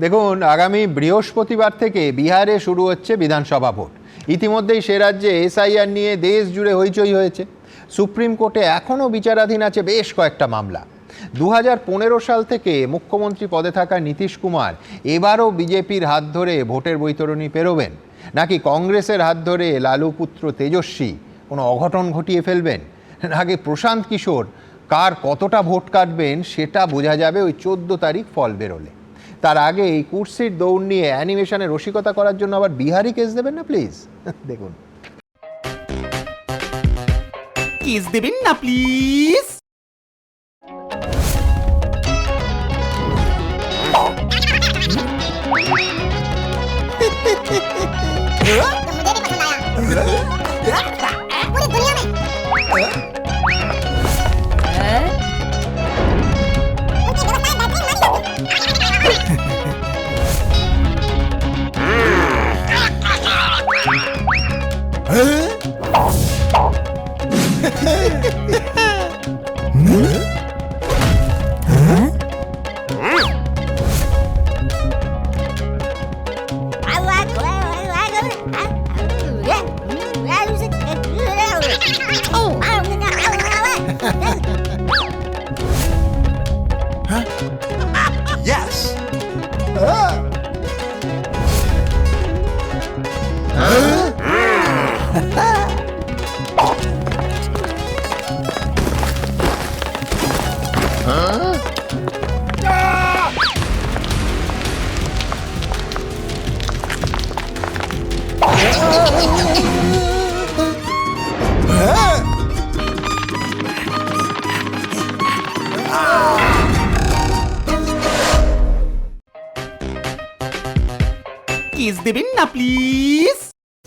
দেখুন, আগামী বৃহস্পতিবার থেকে বিহারে শুরু হচ্ছে বিধানসভা ভোট। ইতিমধ্যেই সে রাজ্যে এসআইআর নিয়ে দেশ জুড়ে হইচই হয়েছে। সুপ্রিম কোর্টে এখনও বিচারাধীন আছে বেশ কয়েকটা মামলা। 2015 সাল থেকে মুখ্যমন্ত্রী পদে থাকা নীতিশ কুমার এবারও বিজেপির হাত ধরে ভোটের বৈতরণী পেরোবেন, নাকি কংগ্রেসের হাত ধরে লালু পুত্র তেজস্বী কোনো অঘটন ঘটিয়ে ফেলবেন, নাকি প্রশান্ত কিশোর কার কতটা ভোট কাটবেন সেটা বোঝা যাবে ওই 14 তারিখ ফল বেরোলে। তার আগে এই কুর্সির দৌড় নিয়ে অ্যানিমেশনে রসিকতা করার জন্য আবার বিহারি কেস দেবেন না প্লিজ। দেখুন, কেস দেবেন না প্লিজ। Yes! কেস দেবেন না প্লিজ।